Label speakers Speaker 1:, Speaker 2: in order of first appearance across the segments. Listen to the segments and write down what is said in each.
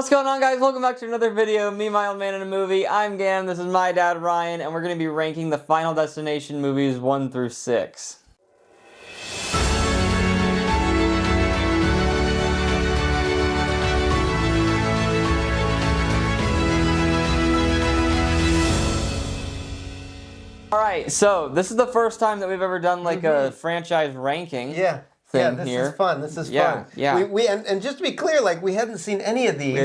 Speaker 1: What's going on, guys? Welcome back to another video. Me, my old man in a movie. I'm Gam. This is my dad, Ryan, and we're going to be ranking the Final Destination movies 1 through 6. Alright, so this is the first time that we've ever done like a franchise ranking.
Speaker 2: Yeah, this is fun. This is fun.
Speaker 1: Yeah.
Speaker 2: We and just to be clear, like we hadn't seen any of these.
Speaker 1: We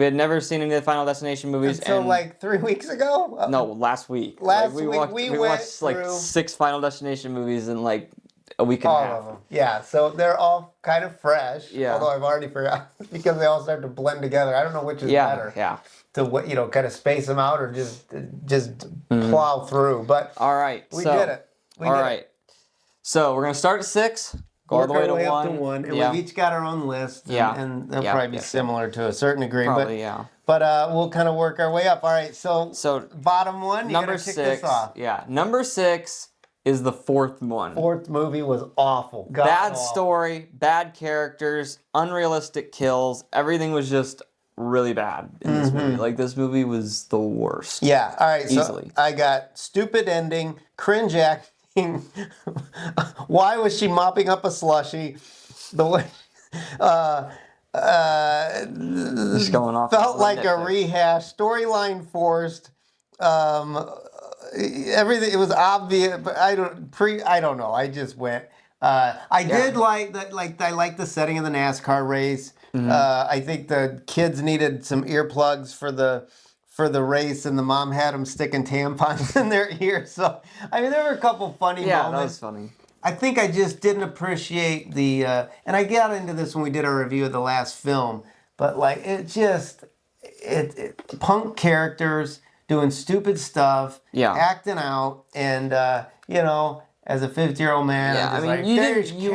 Speaker 1: had never seen any of the Final Destination movies
Speaker 2: until like 3 weeks ago.
Speaker 1: No, last week.
Speaker 2: Last
Speaker 1: we
Speaker 2: week
Speaker 1: we watched like 6 Final Destination movies in like a week and a half.
Speaker 2: All of them. Yeah, so they're all kind of fresh.
Speaker 1: Yeah.
Speaker 2: Although I've already forgotten because they all start to blend together. I don't know which is better.
Speaker 1: Yeah.
Speaker 2: To kind of space them out or just plow through. But
Speaker 1: all right,
Speaker 2: we did it.
Speaker 1: All right. So we're gonna start at 6. Go all the way to 1.
Speaker 2: Up to 1, and we've each got our own list, and they'll probably be similar to a certain degree.
Speaker 1: Probably,
Speaker 2: but we'll kind of work our way up. All right, so bottom one, you
Speaker 1: number
Speaker 2: gotta kick
Speaker 1: 6.
Speaker 2: this off.
Speaker 1: Yeah, number 6 is the 4th one.
Speaker 2: 4th movie was awful.
Speaker 1: Bad story, bad characters, unrealistic kills. Everything was just really bad in this movie. Like, this movie was the worst.
Speaker 2: Yeah, all right,
Speaker 1: easily.
Speaker 2: So I got stupid ending, cringe acting. Why was she mopping up a slushie? The way
Speaker 1: just going off.
Speaker 2: Felt like a rehash. Storyline forced. Everything, it was obvious, but I don't know. I just went. I did like that. Like, I like the setting of the NASCAR race. I think the kids needed some earplugs for the race, and the mom had them sticking tampons in their ears. So, I mean, there were a couple funny moments.
Speaker 1: Yeah, that was funny.
Speaker 2: I think I just didn't appreciate the, and I got into this when we did our review of the last film, but like, it punk characters doing stupid stuff, acting out, and, as a 50-year-old man, I'm just
Speaker 1: you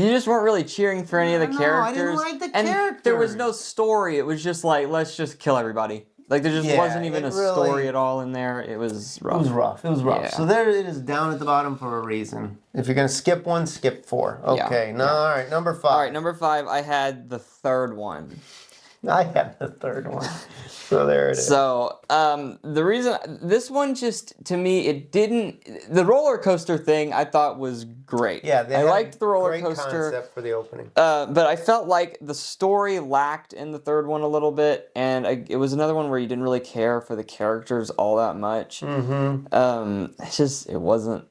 Speaker 1: just weren't really cheering for any of the characters.
Speaker 2: I didn't like the
Speaker 1: and
Speaker 2: characters.
Speaker 1: There was no story. It was just like, let's just kill everybody. Like, there just wasn't even a story at all in there. It was rough.
Speaker 2: It was rough.
Speaker 1: Yeah.
Speaker 2: So there it is, down at the bottom for a reason. If you're going to skip one, skip 4. Okay. All right, number 5.
Speaker 1: All right, number 5, I had the 3rd one.
Speaker 2: I had the 3rd one. So there it is.
Speaker 1: So, the reason, this one just, to me, the roller coaster thing I thought was great.
Speaker 2: Yeah,
Speaker 1: I liked the roller
Speaker 2: great
Speaker 1: coaster.
Speaker 2: Concept for the opening.
Speaker 1: But I felt like the story lacked in the 3rd one a little bit, and it was another one where you didn't really care for the characters all that much. It wasn't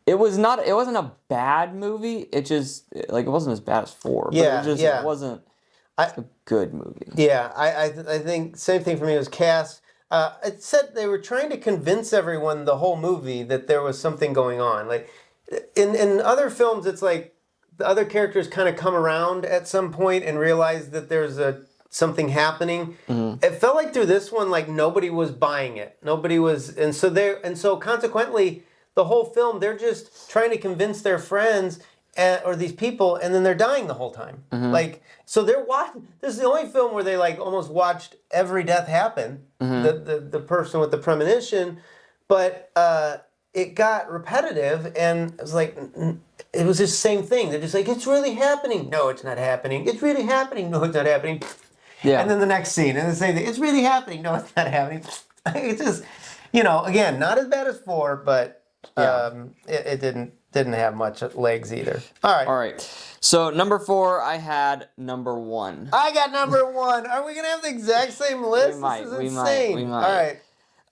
Speaker 1: a bad movie. It just, like, it wasn't as bad as 4. But it wasn't a good movie.
Speaker 2: Yeah, I think same thing for me. It was cast. It said they were trying to convince everyone the whole movie that there was something going on. Like in other films, it's like the other characters kind of come around at some point and realize that there's something happening. It felt like through this one, like nobody was buying it. Nobody was, and so consequently, the whole film they're just trying to convince their friends. Or these people, and then they're dying the whole time. Like, so they're watching. This is the only film where they like almost watched every death happen. The person with the premonition, but it got repetitive, and it was like it was just the same thing. They're just like, it's really happening. No, it's not happening. It's really happening. No, it's not happening. Yeah. And then the next scene, and the same thing. It's really happening. No, it's not happening. It's just, again, not as bad as 4, but it didn't have much legs either. All right.
Speaker 1: So number 4, I had number 1.
Speaker 2: I got number 1. Are we gonna have the exact same list? This is insane.
Speaker 1: We might.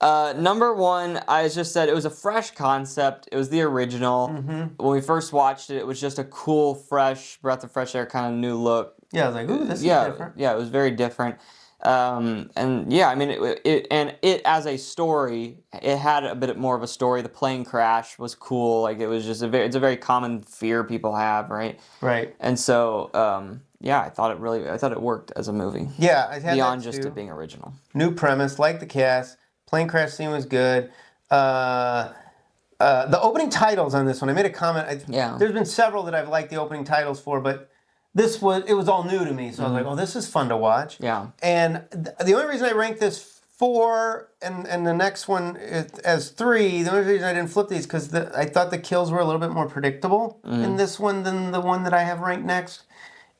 Speaker 2: All right.
Speaker 1: Number 1, I just said it was a fresh concept. It was the original. When we first watched it, it was just a cool, fresh breath of fresh air, kind of new look.
Speaker 2: Yeah, I was like, ooh, this is different.
Speaker 1: Yeah, it was very different. And yeah, I mean, it as a story, it had a bit more of a story. The plane crash was cool. Like, it was just it's a very common fear people have, right?
Speaker 2: Right.
Speaker 1: And so, I thought it worked as a movie.
Speaker 2: Yeah, I had
Speaker 1: beyond
Speaker 2: that
Speaker 1: just
Speaker 2: too.
Speaker 1: it being original.
Speaker 2: New premise, like the cast. Plane crash scene was good. The opening titles on this one, I made a comment. There's been several that I've liked the opening titles for, but it was all new to me, so I was like, oh, this is fun to watch.
Speaker 1: Yeah.
Speaker 2: And the only reason I ranked this 4 and the next one as 3, the only reason I didn't flip these because I thought the kills were a little bit more predictable in this one than the one that I have ranked next.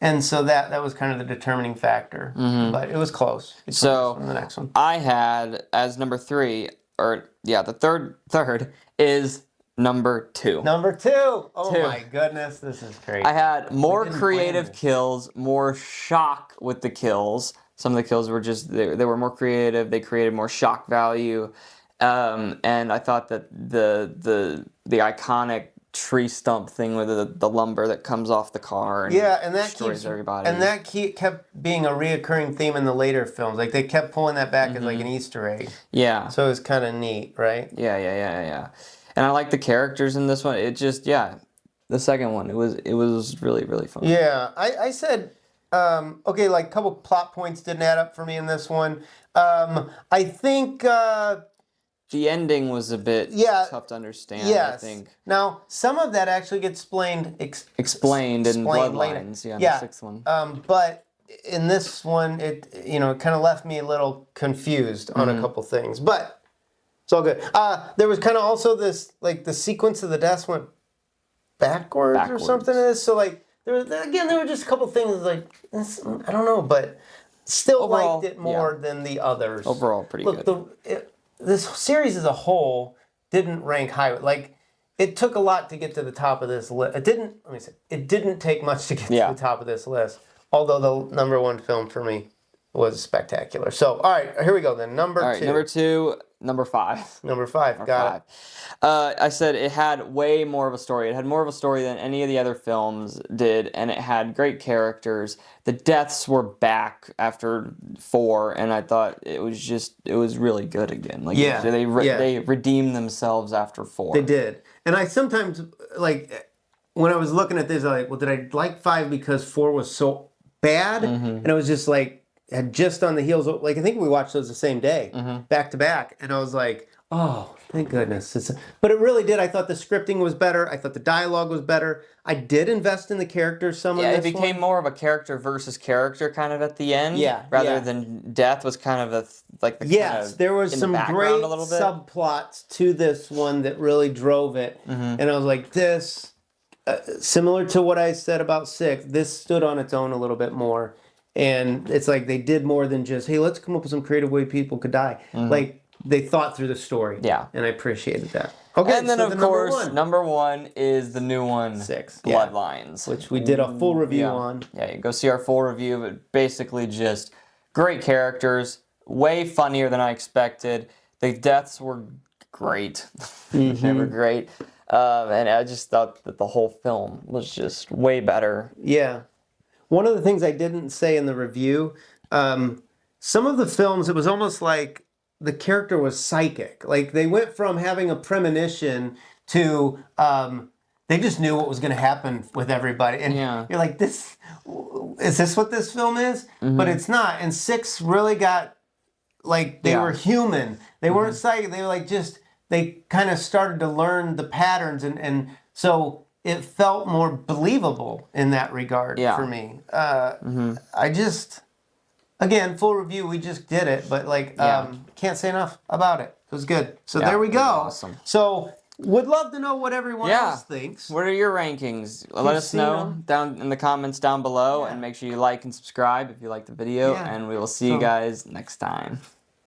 Speaker 2: And so that was kind of the determining factor. But it was close.
Speaker 1: So
Speaker 2: The next one.
Speaker 1: I had as number 3, the third is number 2.
Speaker 2: Number 2. Oh my goodness, this is crazy.
Speaker 1: I had more
Speaker 2: didn't plan
Speaker 1: creative
Speaker 2: this.
Speaker 1: kills, more shock with the kills. Some of the kills were just they were more creative. They created more shock value, and I thought that the iconic tree stump thing with the lumber that comes off the car and
Speaker 2: and that
Speaker 1: destroys everybody.
Speaker 2: And that kept being a reoccurring theme in the later films. Like they kept pulling that back as like an Easter egg.
Speaker 1: Yeah.
Speaker 2: So it was kind of neat, right?
Speaker 1: Yeah. And I like the characters in this one. It just the second one it was really really fun.
Speaker 2: Yeah, I said okay, like a couple plot points didn't add up for me in this one. I think
Speaker 1: The ending was a bit tough to understand.
Speaker 2: yes.
Speaker 1: I think
Speaker 2: Now some of that actually gets
Speaker 1: explained in Bloodlines.
Speaker 2: later.
Speaker 1: The 6th one.
Speaker 2: But in this one, it kind of left me a little confused on a couple things, but it's all good. There was kind of also this, like, the sequence of the deaths went backwards. Or something. So, like, there were just a couple things, like, I don't know, but still
Speaker 1: Overall,
Speaker 2: liked it more than the others.
Speaker 1: Overall, pretty good.
Speaker 2: This series as a whole didn't rank high. Like, it took a lot to get to the top of this list. It didn't take much to get to the top of this list, although the number 1 film for me was spectacular. So, all right, here we go then. Number 2.
Speaker 1: Number 2, number 5.
Speaker 2: Number 5, got it.
Speaker 1: I said it had way more of a story. It had more of a story than any of the other films did, and it had great characters. The deaths were back after 4, and I thought it was really good again. Like they redeemed themselves after 4.
Speaker 2: They did. And I sometimes, like, when I was looking at this, I was like, well, did I like 5 because 4 was so bad? And it was just like, had just on the heels of, like, I think we watched those the same day, back to back, and I was like, oh, thank goodness. But it really did. I thought the scripting was better. I thought the dialogue was better. I did invest in the characters some of this
Speaker 1: it became more of a character versus character kind of at the end, rather than death was kind of
Speaker 2: there was some great subplots to this one that really drove it, and I was like, this, similar to what I said about 6, this stood on its own a little bit more. And it's like they did more than just, hey, let's come up with some creative way people could die. Like, they thought through the story. Yeah. And I appreciated that. Okay,
Speaker 1: and then, so of course, number 1 is the new one,
Speaker 2: 6.
Speaker 1: Bloodlines.
Speaker 2: Which we did a full review on.
Speaker 1: Yeah, you go see our full review, but basically just great characters, way funnier than I expected. The deaths were great. They were great. And I just thought that the whole film was just way better.
Speaker 2: Yeah. One of the things I didn't say in the review, some of the films, it was almost like the character was psychic. Like, they went from having a premonition to they just knew what was going to happen with everybody. And you're like, is this what this film is? But it's not. And 6 really got, like, they were human. They weren't psychic. They were like they kind of started to learn the patterns. And so it felt more believable in that regard for me. I just, again, full review, we just did it, but like, can't say enough about it. It was good. So there we go.
Speaker 1: Awesome.
Speaker 2: So would love to know what everyone else thinks.
Speaker 1: What are your rankings? Let us know down in the comments down below, and make sure you like and subscribe if you like the video, and we will see you guys next time.